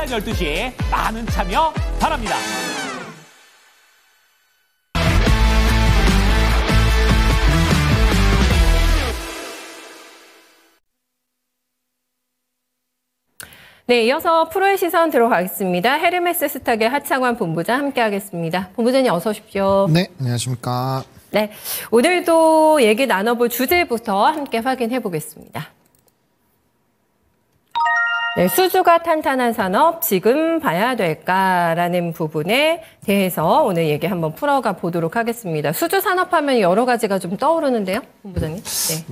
오전 12시 많은 참여 바랍니다. 네, 이어서 프로의 시선 들어가겠습니다. 헤르메스 스탁의 하창환 본부장 함께하겠습니다. 본부장님 어서 오십시오. 네, 안녕하십니까. 네, 오늘도 얘기 나눠볼 주제부터 함께 확인해 보겠습니다. 네, 수주가 탄탄한 산업 지금 봐야 될까라는 부분에 대해서 오늘 얘기 한번 풀어가 보도록 하겠습니다. 수주 산업하면 여러 가지가 좀 떠오르는데요, 본부장님.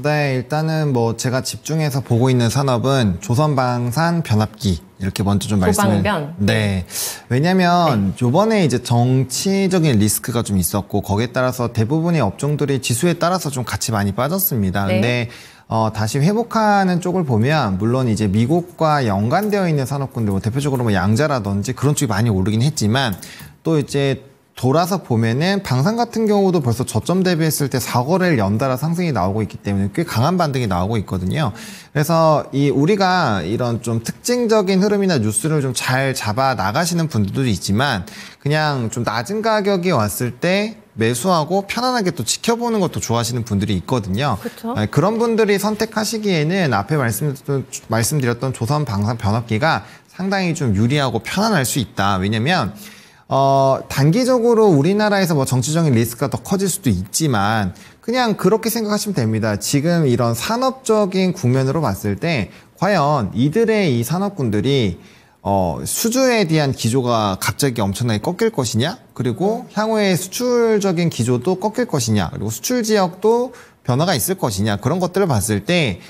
네, 일단은 뭐 제가 집중해서 보고 있는 산업은 조선방산 변압기 이렇게 먼저 좀 말씀을. 조방변. 네, 왜냐하면 이번에 이제 정치적인 리스크가 좀 있었고 거기에 따라서 대부분의 업종들이 지수에 따라서 좀 같이 많이 빠졌습니다. 네. 근데 다시 회복하는 쪽을 보면 물론 이제 미국과 연관되어 있는 산업군들, 뭐 대표적으로 뭐 양자라든지 그런 쪽이 많이 오르긴 했지만 또 이제 돌아서 보면은 방산 같은 경우도 벌써 저점 대비했을 때 4거래일 연달아 상승이 나오고 있기 때문에 꽤 강한 반등이 나오고 있거든요. 그래서 우리가 이런 좀 특징적인 흐름이나 뉴스를 좀 잘 잡아 나가시는 분들도 있지만 그냥 좀 낮은 가격이 왔을 때 매수하고 편안하게 또 지켜보는 것도 좋아하시는 분들이 있거든요. 그렇죠. 그런 분들이 선택하시기에는 앞에 말씀드렸던 조선 방산 변압기가 상당히 좀 유리하고 편안할 수 있다. 왜냐면 단기적으로 우리나라에서 뭐 정치적인 리스크가 더 커질 수도 있지만 그냥 그렇게 생각하시면 됩니다. 지금 이런 산업적인 국면으로 봤을 때 과연 이들의 이 산업군들이 수주에 대한 기조가 갑자기 엄청나게 꺾일 것이냐? 그리고 향후에 수출적인 기조도 꺾일 것이냐? 그리고 수출 지역도 변화가 있을 것이냐? 그런 것들을 봤을 때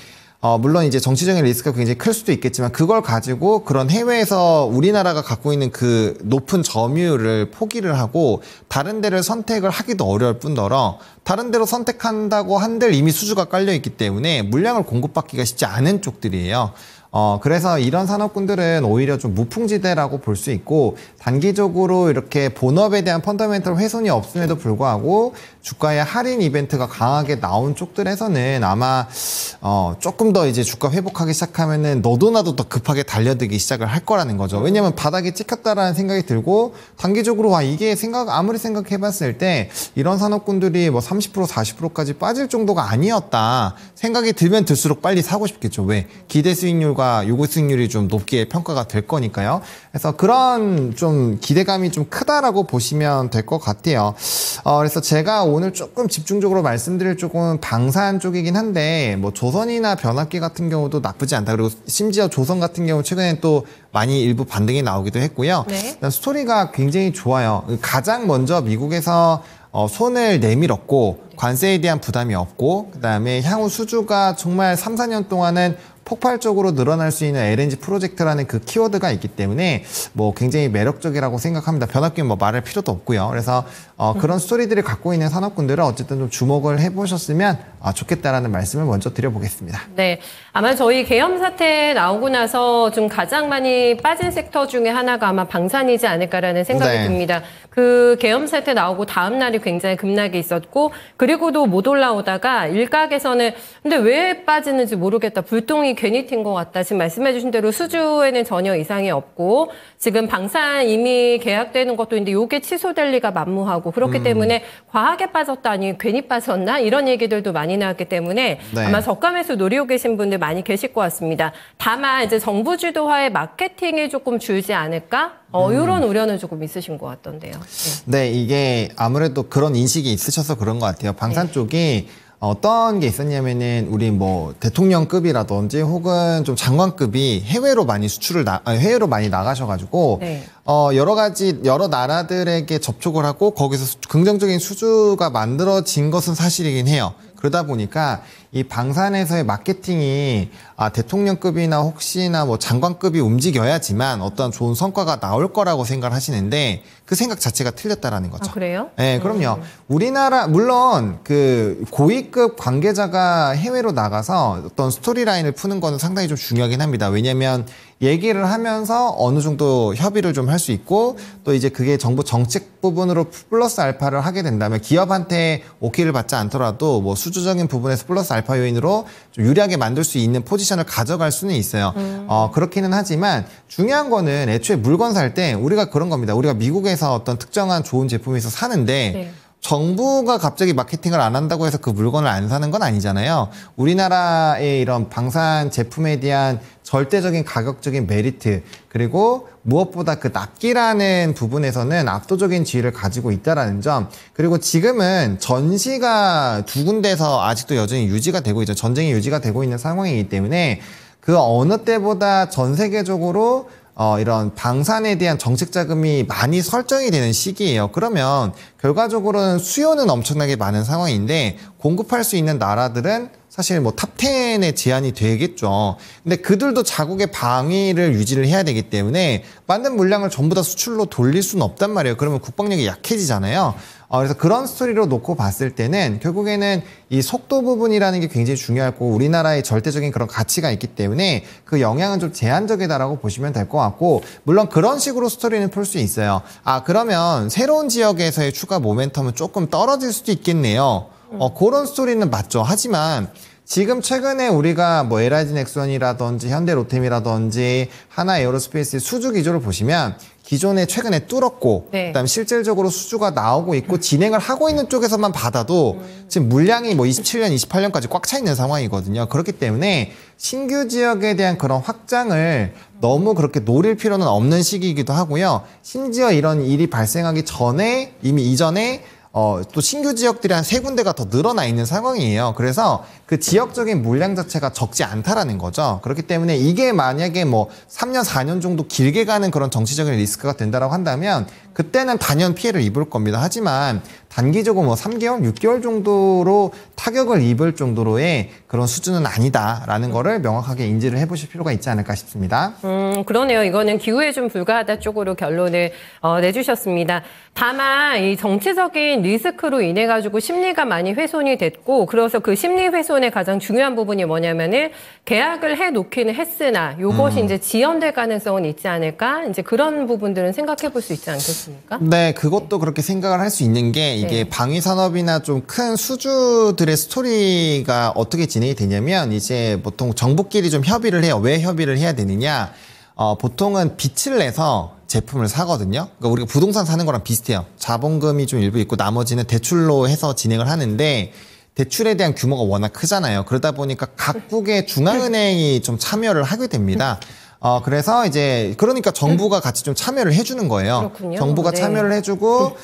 물론 이제 정치적인 리스크가 굉장히 클 수도 있겠지만 그걸 가지고 그런 해외에서 우리나라가 갖고 있는 그 높은 점유율을 포기를 하고 다른 데를 선택을 하기도 어려울 뿐더러 다른 데로 선택한다고 한들 이미 수주가 깔려 있기 때문에 물량을 공급받기가 쉽지 않은 쪽들이에요. 그래서 이런 산업군들은 오히려 좀 무풍지대라고 볼 수 있고 단기적으로 이렇게 본업에 대한 펀더멘털 훼손이 없음에도 불구하고 주가의 할인 이벤트가 강하게 나온 쪽들에서는 아마 조금 더 이제 주가 회복하기 시작하면은 너도 나도 더 급하게 달려들기 시작을 할 거라는 거죠. 왜냐면 바닥에 찍혔다라는 생각이 들고 단기적으로 이게 아무리 생각해봤을 때 이런 산업군들이 뭐 30% 40%까지 빠질 정도가 아니었다 생각이 들면 들수록 빨리 사고 싶겠죠. 왜? 기대 수익률과 요구 수익률이 좀 높게 평가가 될 거니까요. 그래서 그런 좀 기대감이 좀 크다라고 보시면 될 것 같아요. 그래서 제가 오늘 조금 집중적으로 말씀드릴 쪽은 방산 쪽이긴 한데 뭐 조선이나 변압기 같은 경우도 나쁘지 않다. 그리고 심지어 조선 같은 경우 최근에 또 많이 일부 반등이 나오기도 했고요. 네. 스토리가 굉장히 좋아요. 가장 먼저 미국에서 손을 내밀었고 관세에 대한 부담이 없고 그다음에 향후 수주가 정말 3, 4년 동안은 폭발적으로 늘어날 수 있는 LNG 프로젝트라는 그 키워드가 있기 때문에 뭐 굉장히 매력적이라고 생각합니다. 변압기는 뭐 말할 필요도 없고요. 그래서 그런 스토리들을 갖고 있는 산업군들은 어쨌든 좀 주목을 해보셨으면 좋겠다라는 말씀을 먼저 드려보겠습니다. 네, 아마 저희 계엄 사태 나오고 나서 좀 가장 많이 빠진 섹터 중에 하나가 아마 방산이지 않을까라는 생각이 듭니다. 그 계엄 사태 나오고 다음 날이 굉장히 급락이 있었고 그리고도 못 올라오다가 일각에서는 근데 왜 빠지는지 모르겠다. 불똥이 괜히 튄 것 같다. 지금 말씀해 주신 대로 수주에는 전혀 이상이 없고 지금 방산 이미 계약되는 것도 있는데 이게 취소될 리가 만무하고 그렇기 때문에 과하게 빠졌다니 괜히 빠졌나? 이런 얘기들도 많이 나왔기 때문에 아마 저가 매수 노리고 계신 분들 많이 계실 것 같습니다. 다만 이제 정부 주도화의 마케팅이 조금 줄지 않을까? 이런 우려는 조금 있으신 것 같던데요. 네, 이게 아무래도 그런 인식이 있으셔서 그런 것 같아요. 방산 쪽이 어떤 게 있었냐면은 우리 뭐 대통령급이라든지 혹은 좀 장관급이 해외로 많이 해외로 많이 나가셔가지고 여러 나라들에게 접촉을 하고 거기서 긍정적인 수주가 만들어진 것은 사실이긴 해요. 그러다 보니까 이 방산에서의 마케팅이 대통령급이나 혹시나 뭐 장관급이 움직여야지만 어떤 좋은 성과가 나올 거라고 생각을 하시는데 그 생각 자체가 틀렸다라는 거죠. 그래요? 네, 그럼요. 우리나라 물론 그 고위급 관계자가 해외로 나가서 어떤 스토리라인을 푸는 거는 상당히 좀 중요하긴 합니다. 왜냐하면 얘기를 하면서 어느 정도 협의를 좀 할 수 있고 또 이제 그게 정부 정책 부분으로 플러스 알파를 하게 된다면 기업한테 오케이를 받지 않더라도 뭐 수주적인 부분에서 플러스 알파 알파 요인으로 좀 유리하게 만들 수 있는 포지션을 가져갈 수는 있어요. 그렇기는 하지만 중요한 거는 애초에 물건 살 때 우리가 그런 겁니다. 우리가 미국에서 어떤 특정한 좋은 제품이 있어 사는데 네. 정부가 갑자기 마케팅을 안 한다고 해서 그 물건을 안 사는 건 아니잖아요. 우리나라의 이런 방산 제품에 대한 절대적인 가격적인 메리트, 그리고 무엇보다 그 납기라는 부분에서는 압도적인 지위를 가지고 있다라는 점, 그리고 지금은 전시가 두 군데서 아직도 여전히 유지가 되고 있죠. 전쟁이 유지가 되고 있는 상황이기 때문에 그 어느 때보다 전 세계적으로 이런 방산에 대한 정책 자금이 많이 설정이 되는 시기예요. 그러면 결과적으로는 수요는 엄청나게 많은 상황인데 공급할 수 있는 나라들은 사실 뭐 탑 10에 제한이 되겠죠. 근데 그들도 자국의 방위를 유지를 해야 되기 때문에 만든 물량을 전부 다 수출로 돌릴 수는 없단 말이에요. 그러면 국방력이 약해지잖아요. 그래서 그런 스토리로 놓고 봤을 때는 결국에는 이 속도 부분이라는 게 굉장히 중요하고 우리나라의 절대적인 그런 가치가 있기 때문에 그 영향은 좀 제한적이다라고 보시면 될 것 같고, 물론 그런 식으로 스토리는 풀 수 있어요. 그러면 새로운 지역에서의 추가 모멘텀은 조금 떨어질 수도 있겠네요. 그런 스토리는 맞죠. 하지만 지금 최근에 우리가 뭐 LIG 넥슨이라든지 현대로템이라든지 하나 에어로스페이스의 수주 기조를 보시면 기존에 최근에 뚫었고, 네. 그다음에 실질적으로 수주가 나오고 있고 진행을 하고 있는 쪽에서만 받아도 지금 물량이 뭐 27년, 28년까지 꽉 차 있는 상황이거든요. 그렇기 때문에 신규 지역에 대한 그런 확장을 너무 그렇게 노릴 필요는 없는 시기이기도 하고요. 심지어 이런 일이 발생하기 전에 이미 이전에 또 신규 지역들이 한 3군데가 더 늘어나 있는 상황이에요. 그래서 그 지역적인 물량 자체가 적지 않다라는 거죠. 그렇기 때문에 이게 만약에 뭐 3년, 4년 정도 길게 가는 그런 정치적인 리스크가 된다라고 한다면 그때는 단연 피해를 입을 겁니다. 하지만 단기적으로 뭐 3개월, 6개월 정도로 타격을 입을 정도로의 그런 수준은 아니다라는 거를 명확하게 인지를 해보실 필요가 있지 않을까 싶습니다. 그러네요. 이거는 기후에 좀 불과하다 쪽으로 결론을 내주셨습니다. 다만 이 정치적인 리스크로 인해 가지고 심리가 많이 훼손이 됐고, 그래서 그 심리 훼손의 가장 중요한 부분이 뭐냐면은 계약을 해 놓기는 했으나 요것이 이제 지연될 가능성은 있지 않을까? 이제 그런 부분들은 생각해 볼 수 있지 않겠습니까? 네, 그것도 그렇게 생각을 할 수 있는 게 이게 네. 방위 산업이나 좀 큰 수주들의 스토리가 어떻게 진행이 되냐면 이제 보통 정부끼리 좀 협의를 해요. 왜 협의를 해야 되느냐? 보통은 빚을 내서 제품을 사거든요. 그러니까 우리가 부동산 사는 거랑 비슷해요. 자본금이 좀 일부 있고 나머지는 대출로 해서 진행을 하는데 대출에 대한 규모가 워낙 크잖아요. 그러다 보니까 각국의 중앙은행이 좀 참여를 하게 됩니다. 그래서 이제 그러니까 정부가 같이 좀 참여를 해주는 거예요. 그렇군요. 정부가 네. 참여를 해주고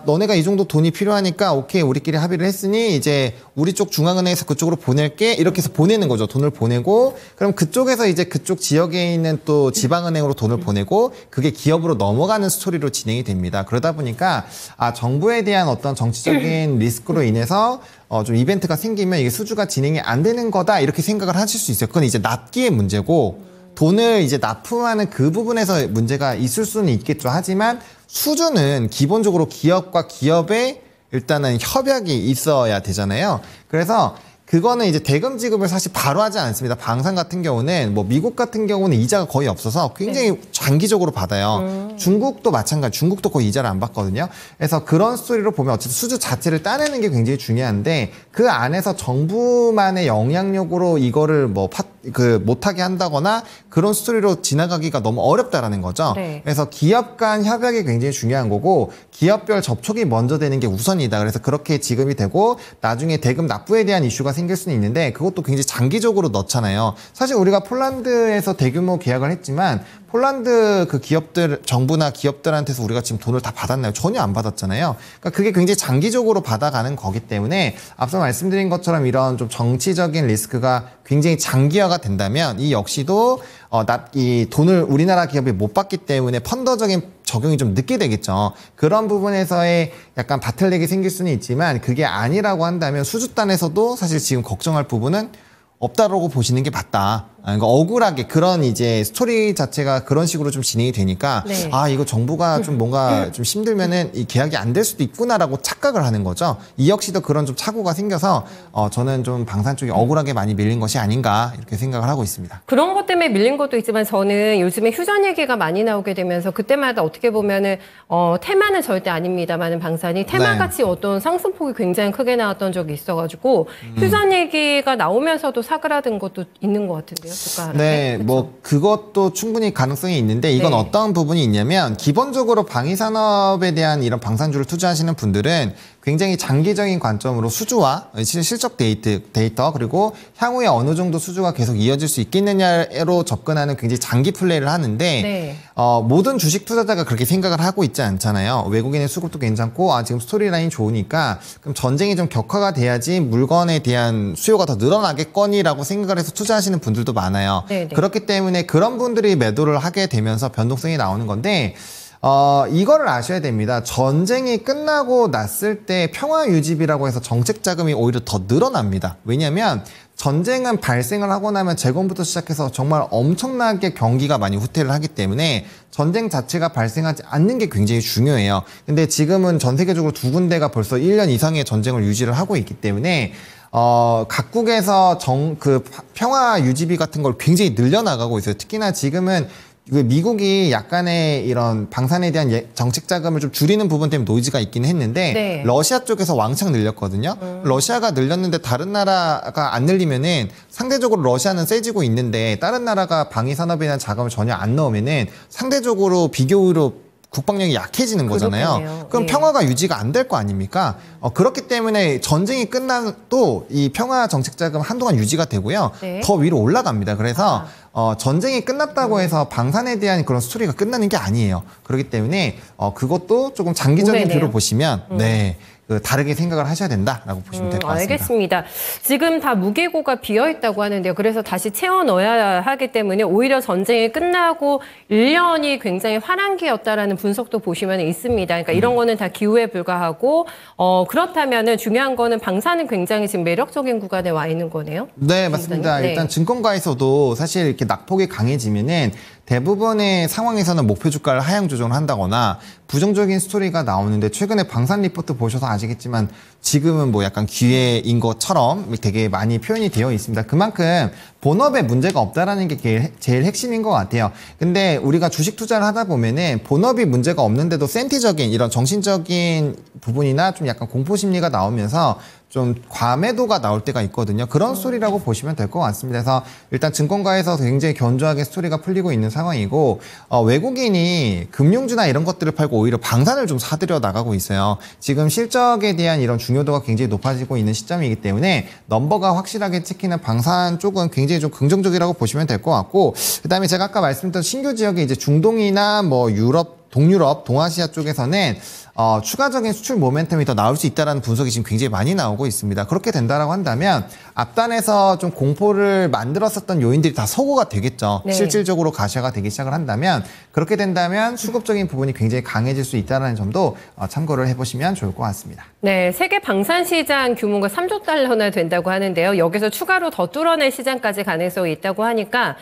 너네가 이 정도 돈이 필요하니까 오케이 우리끼리 합의를 했으니 이제 우리 쪽 중앙은행에서 그쪽으로 보낼게 이렇게 해서 보내는 거죠. 돈을 보내고 그럼 그쪽에서 이제 그쪽 지역에 있는 또 지방은행으로 돈을 보내고 그게 기업으로 넘어가는 스토리로 진행이 됩니다. 그러다 보니까 정부에 대한 어떤 정치적인 리스크로 인해서 좀 이벤트가 생기면 이게 수주가 진행이 안 되는 거다 이렇게 생각을 하실 수 있어요. 그건 이제 납기의 문제고 돈을 이제 납품하는 그 부분에서 문제가 있을 수는 있겠죠. 하지만 수주는 기본적으로 기업과 기업의 일단은 협약이 있어야 되잖아요. 그래서 그거는 이제 대금 지급을 사실 바로 하지 않습니다. 방산 같은 경우는 뭐 미국 같은 경우는 이자가 거의 없어서 굉장히 장기적으로 받아요. 중국도 마찬가지. 중국도 거의 이자를 안 받거든요. 그래서 그런 스토리로 보면 어쨌든 수주 자체를 따내는 게 굉장히 중요한데 그 안에서 정부만의 영향력으로 이거를 못하게 한다거나 그런 스토리로 지나가기가 너무 어렵다라는 거죠. 네. 그래서 기업 간 협약이 굉장히 중요한 거고 기업별 접촉이 먼저 되는 게 우선이다. 그래서 그렇게 지급이 되고 나중에 대금 납부에 대한 이슈가 생길 수는 있는데 그것도 굉장히 장기적으로 넣잖아요. 사실 우리가 폴란드에서 대규모 계약을 했지만 폴란드 그 기업들, 정부나 기업들한테서 우리가 지금 돈을 다 받았나요? 전혀 안 받았잖아요. 그러니까 그게 굉장히 장기적으로 받아가는 거기 때문에 앞서 말씀드린 것처럼 이런 좀 정치적인 리스크가 굉장히 장기화가 된다면 이 역시도 이 돈을 우리나라 기업이 못 받기 때문에 펀더적인 적용이 좀 늦게 되겠죠. 그런 부분에서의 약간 바틀렉이 생길 수는 있지만 그게 아니라고 한다면 수주단에서도 사실 지금 걱정할 부분은 없다라고 보시는 게 맞다. 그러니까 억울하게 그런 이제 스토리 자체가 그런 식으로 좀 진행이 되니까 네. 아, 이거 정부가 좀 뭔가 좀 힘들면은 이 계약이 안 될 수도 있구나라고 착각을 하는 거죠. 이 역시도 그런 좀 착오가 생겨서 저는 좀 방산 쪽이 억울하게 많이 밀린 것이 아닌가 이렇게 생각을 하고 있습니다. 그런 것 때문에 밀린 것도 있지만 저는 요즘에 휴전 얘기가 많이 나오게 되면서 그때마다 어떻게 보면은 테마는 절대 아닙니다만은 방산이 테마같이 어떤 상승폭이 굉장히 크게 나왔던 적이 있어가지고 휴전 얘기가 나오면서도 사그라든 것도 있는 것 같은데요. 주가 하락에. 네, 그쵸? 뭐 그것도 충분히 가능성이 있는데 이건 네. 어떤 부분이 있냐면 기본적으로 방위산업에 대한 이런 방산주를 투자하시는 분들은 굉장히 장기적인 관점으로 수주와 실적 데이터 그리고 향후에 어느 정도 수주가 계속 이어질 수 있겠느냐로 접근하는 굉장히 장기 플레이를 하는데 네. 모든 주식 투자자가 그렇게 생각을 하고 있지 않잖아요. 외국인의 수급도 괜찮고 지금 스토리라인 좋으니까 그럼 전쟁이 좀 격화가 돼야지 물건에 대한 수요가 더 늘어나겠거니라고 생각을 해서 투자하시는 분들도 많아요. 네네. 그렇기 때문에 그런 분들이 매도를 하게 되면서 변동성이 나오는 건데 이거를 아셔야 됩니다. 전쟁이 끝나고 났을 때 평화 유지비라고 해서 정책 자금이 오히려 더 늘어납니다. 왜냐하면 전쟁은 발생을 하고 나면 재건부터 시작해서 정말 엄청나게 경기가 많이 후퇴를 하기 때문에 전쟁 자체가 발생하지 않는 게 굉장히 중요해요. 근데 지금은 전 세계적으로 두 군데가 벌써 1년 이상의 전쟁을 유지를 하고 있기 때문에 각국에서 평화 유지비 같은 걸 굉장히 늘려나가고 있어요. 특히나 지금은 미국이 약간의 이런 방산에 대한 정책 자금을 좀 줄이는 부분 때문에 노이즈가 있긴 했는데 네. 러시아 쪽에서 왕창 늘렸거든요. 러시아가 늘렸는데 다른 나라가 안 늘리면은 상대적으로 러시아는 세지고 있는데 다른 나라가 방위 산업에 대한 자금을 전혀 안 넣으면은 상대적으로 비교로 국방력이 약해지는 거잖아요. 그렇겠네요. 그럼 네. 평화가 유지가 안 될 거 아닙니까? 그렇기 때문에 전쟁이 끝나도 이 평화 정책 자금 한동안 유지가 되고요. 네. 더 위로 올라갑니다. 그래서 전쟁이 끝났다고 해서 방산에 대한 그런 스토리가 끝나는 게 아니에요. 그렇기 때문에 그것도 조금 장기적인 오래네요. 뷰로 보시면 네. 다르게 생각을 하셔야 된다라고 보시면 될 것 같습니다. 알겠습니다. 지금 다 무게고가 비어있다고 하는데요. 그래서 다시 채워 넣어야 하기 때문에 오히려 전쟁이 끝나고 1년이 굉장히 화랑기였다라는 분석도 보시면 있습니다. 그러니까 이런 거는 다 기후에 불과하고 그렇다면은 중요한 거는 방사는 굉장히 지금 매력적인 구간에 와 있는 거네요. 네, 맞습니다. 네. 일단 증권가에서도 사실 이렇게 낙폭이 강해지면은 대부분의 상황에서는 목표 주가를 하향 조정을 한다거나 부정적인 스토리가 나오는데 최근에 방산 리포트 보셔서 아시겠지만 지금은 뭐 약간 기회인 것처럼 되게 많이 표현이 되어 있습니다. 그만큼 본업에 문제가 없다라는 게 제일 핵심인 것 같아요. 근데 우리가 주식 투자를 하다 보면은 본업이 문제가 없는데도 센티적인 이런 정신적인 부분이나 좀 약간 공포 심리가 나오면서 좀 과매도가 나올 때가 있거든요. 그런 스토리라고 보시면 될 것 같습니다. 그래서 일단 증권가에서 굉장히 견조하게 스토리가 풀리고 있는 상황이고 외국인이 금융주나 이런 것들을 팔고 오히려 방산을 좀 사들여 나가고 있어요. 지금 실적에 대한 이런 중요도가 굉장히 높아지고 있는 시점이기 때문에 넘버가 확실하게 찍히는 방산 쪽은 굉장히 좀 긍정적이라고 보시면 될 것 같고 그다음에 제가 아까 말씀드렸던 신규 지역이 이제 중동이나 뭐 유럽, 동유럽, 동아시아 쪽에서는 추가적인 수출 모멘텀이 더 나올 수 있다는 분석이 지금 굉장히 많이 나오고 있습니다. 그렇게 된다라고 한다면 앞단에서 좀 공포를 만들었었던 요인들이 다 소거가 되겠죠. 네. 실질적으로 가시화가 되기 시작을 한다면 그렇게 된다면 수급적인 부분이 굉장히 강해질 수 있다는 점도 참고를 해보시면 좋을 것 같습니다. 네, 세계 방산 시장 규모가 3조 달러나 된다고 하는데요. 여기서 추가로 더 뚫어낼 시장까지 가능성이 있다고 하니까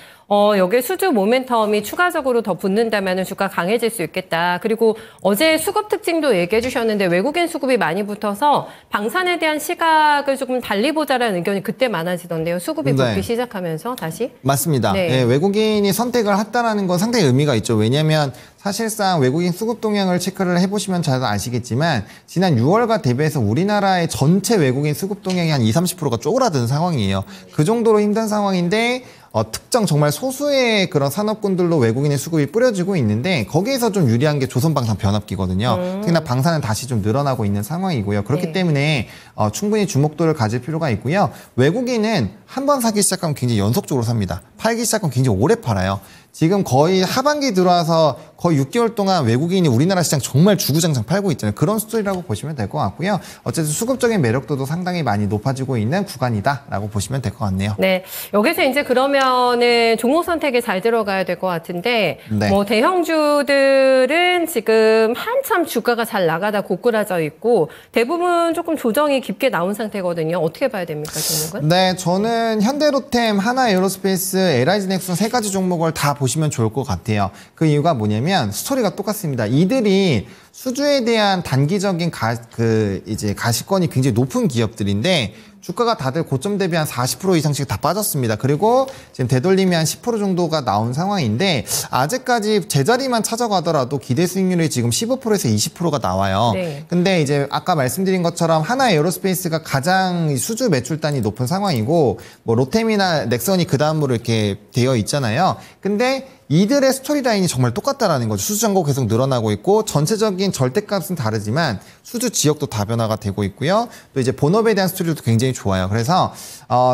여기에 수주 모멘텀이 추가적으로 더 붙는다면 주가 강해질 수 있겠다. 그리고 어제 수급 특징도 얘기해 주셨는데 외국인 수급이 많이 붙어서 방산에 대한 시각을 조금 달리 보자라는 의견이 그때 많아지던데요. 수급이 네. 붙기 시작하면서 다시. 맞습니다. 네. 네, 외국인이 선택을 했다는 건 상당히 의미가 있죠. 왜냐하면 사실상 외국인 수급 동향을 체크를 해보시면 잘 아시겠지만 지난 6월과 대비해서 우리나라의 전체 외국인 수급 동향이 한 20-30%가 쪼그라든 상황이에요. 그 정도로 힘든 상황인데 특정 정말 소수의 그런 산업군들로 외국인의 수급이 뿌려지고 있는데 거기에서 좀 유리한 게 조선방산 변압기거든요. 특히나 방산은 다시 좀 늘어나고 있는 상황이고요. 그렇기 네. 때문에 충분히 주목도를 가질 필요가 있고요. 외국인은 한 번 사기 시작하면 굉장히 연속적으로 삽니다. 팔기 시작하면 굉장히 오래 팔아요. 지금 거의 하반기 들어와서 거의 6개월 동안 외국인이 우리나라 시장 정말 주구장창 팔고 있잖아요. 그런 스토리라고 보시면 될 것 같고요. 어쨌든 수급적인 매력도도 상당히 많이 높아지고 있는 구간이다라고 보시면 될 것 같네요. 네, 여기서 이제 그러면 그러면은 종목 선택에 잘 들어가야 될 것 같은데 네. 뭐 대형주들은 지금 한참 주가가 잘 나가다 고꾸라져 있고 대부분 조금 조정이 깊게 나온 상태거든요. 어떻게 봐야 됩니까, 종목은? 네, 저는 현대로템, 하나에어로스페이스, LIG넥슨 세 가지 종목을 다 보시면 좋을 것 같아요. 그 이유가 뭐냐면 스토리가 똑같습니다. 이들이 수주에 대한 단기적인 가시권이 굉장히 높은 기업들인데 주가가 다들 고점 대비 한 40% 이상씩 다 빠졌습니다. 그리고 지금 되돌림이 한 10% 정도가 나온 상황인데 아직까지 제자리만 찾아가더라도 기대 수익률이 지금 15%에서 20%가 나와요. 네. 근데 이제 아까 말씀드린 것처럼 하나에어로스페이스가 가장 수주 매출단이 높은 상황이고 뭐 로템이나 넥선이 그 다음으로 이렇게 되어 있잖아요. 근데 이들의 스토리라인이 정말 똑같다라는 거죠. 수주 잔고 계속 늘어나고 있고 전체적인 절대값은 다르지만 수주 지역도 다변화가 되고 있고요. 또 이제 본업에 대한 스토리도 굉장히 좋아요. 그래서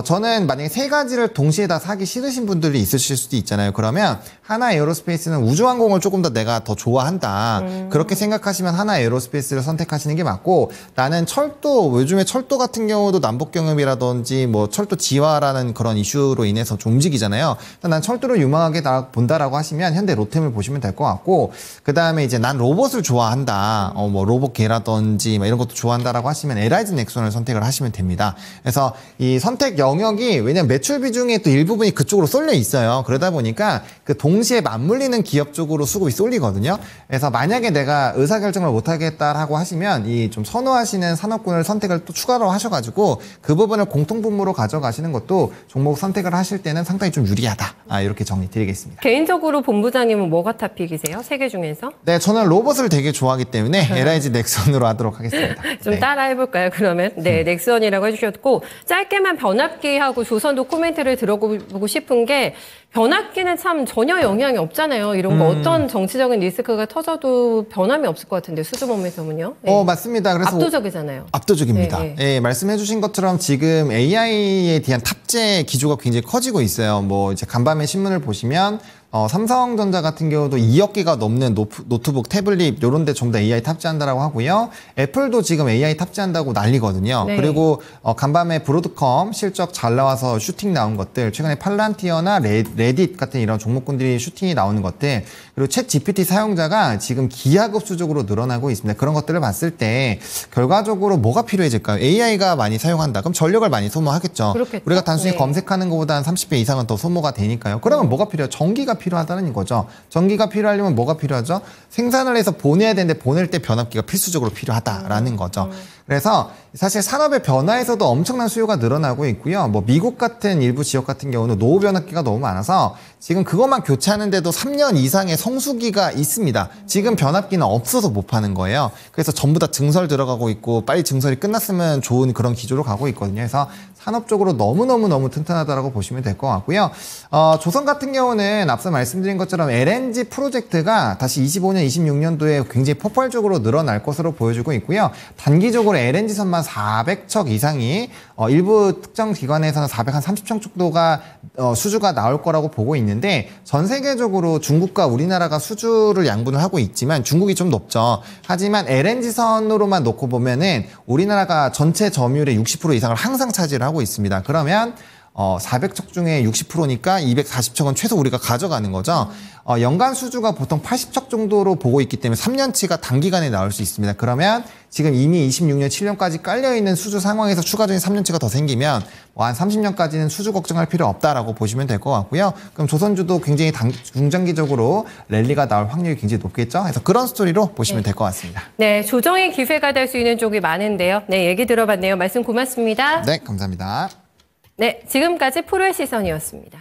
저는 만약에 세 가지를 동시에 다 사기 싫으신 분들이 있으실 수도 있잖아요. 그러면 하나에어로스페이스는 우주항공을 조금 더 내가 더 좋아한다. 그렇게 생각하시면 하나에어로스페이스를 선택하시는 게 맞고 나는 철도, 요즘에 철도 같은 경우도 남북경협이라든지 뭐 철도 지화라는 그런 이슈로 인해서 좀 움직이잖아요. 난 철도를 유망하게 본다라고 하시면 현대 로템을 보시면 될 것 같고 그 다음에 이제 난 로봇을 좋아한다. 뭐 로봇계라든지 뭐 이런 것도 좋아한다라고 하시면 LIG넥슨을 선택을 하시면 됩니다. 그래서 이 선택 영역이 왜냐면 매출 비중의 또 일부분이 그쪽으로 쏠려 있어요. 그러다 보니까 그 동시에 맞물리는 기업 쪽으로 수급이 쏠리거든요. 그래서 만약에 내가 의사결정을 못하겠다라고 하시면 이 좀 선호하시는 산업군을 선택을 또 추가로 하셔가지고 그 부분을 공통분모로 가져가시는 것도 종목 선택을 하실 때는 상당히 좀 유리하다. 이렇게 정리 드리겠습니다. 개인적으로 본부장님은 뭐가 탑픽이세요? 세 개 중에서? 네, 저는 로봇을 되게 좋아하기 때문에 LIG넥슨으로 하도록 하겠습니다. 좀 네. 따라 해볼까요, 그러면? 네, 넥선이라고 해주셨고, 짧게만 변압기하고 조선도 코멘트를 들어보고 싶은 게, 변압기는 참 전혀 영향이 없잖아요. 이런 거 어떤 정치적인 리스크가 터져도 변함이 없을 것 같은데, 수주 몸에서는요? 네. 맞습니다. 그래서 압도적이잖아요. 압도적입니다. 네, 예, 말씀해 주신 것처럼 지금 AI에 대한 탑재 기조가 굉장히 커지고 있어요. 뭐 이제 간밤에 신문을 보시면 삼성전자 같은 경우도 2억 개가 넘는 노트북, 태블릿 이런 데 전부 다 AI 탑재한다라고 하고요. 애플도 지금 AI 탑재한다고 난리거든요. 네. 그리고 간밤에 브로드컴 실적 잘 나와서 슈팅 나온 것들, 최근에 팔란티어나 레딧 같은 이런 종목군들이 슈팅이 나오는 것들, 그리고 챗 GPT 사용자가 지금 기하급수적으로 늘어나고 있습니다. 그런 것들을 봤을 때 결과적으로 뭐가 필요해질까요? AI가 많이 사용한다. 그럼 전력을 많이 소모하겠죠. 그렇겠죠. 우리가 단순히 네. 검색하는 것보다 한 30배 이상은 더 소모가 되니까요. 그러면 뭐가 필요해요? 전기가 필요하다는 거죠. 전기가 필요하려면 뭐가 필요하죠? 생산을 해서 보내야 되는데 보낼 때 변압기가 필수적으로 필요하다라는 거죠. 그래서 사실 산업의 변화에서도 엄청난 수요가 늘어나고 있고요. 뭐 미국 같은 일부 지역 같은 경우는 노후 변압기가 너무 많아서 지금 그것만 교체하는데도 3년 이상의 성수기가 있습니다. 지금 변압기는 없어서 못 파는 거예요. 그래서 전부 다 증설 들어가고 있고 빨리 증설이 끝났으면 좋은 그런 기조로 가고 있거든요. 그래서 산업적으로 너무 튼튼하다라고 보시면 될 것 같고요. 조선 같은 경우는 앞서 말씀드린 것처럼 LNG 프로젝트가 다시 25년, 26년도에 굉장히 폭발적으로 늘어날 것으로 보여지고 있고요. 단기적으로 LNG선만 400척 이상이 일부 특정 기관에서는 430척 정도가 수주가 나올 거라고 보고 있는데 전 세계적으로 중국과 우리나라가 수주를 양분을 하고 있지만 중국이 좀 높죠. 하지만 LNG선으로만 놓고 보면은 우리나라가 전체 점유율의 60% 이상을 항상 차지를 하고 있습니다. 그러면 400척 중에 60%니까 240척은 최소 우리가 가져가는 거죠. 연간 수주가 보통 80척 정도로 보고 있기 때문에 3년치가 단기간에 나올 수 있습니다. 그러면 지금 이미 26년, 7년까지 깔려있는 수주 상황에서 추가적인 3년치가 더 생기면 한 30년까지는 수주 걱정할 필요 없다라고 보시면 될 것 같고요. 그럼 조선주도 굉장히 중장기적으로 랠리가 나올 확률이 굉장히 높겠죠. 그래서 그런 스토리로 보시면 될 것 같습니다. 네, 조정의 기회가 될 수 있는 쪽이 많은데요. 네, 얘기 들어봤네요. 말씀 고맙습니다. 네, 감사합니다. 네, 지금까지 프로의 시선이었습니다.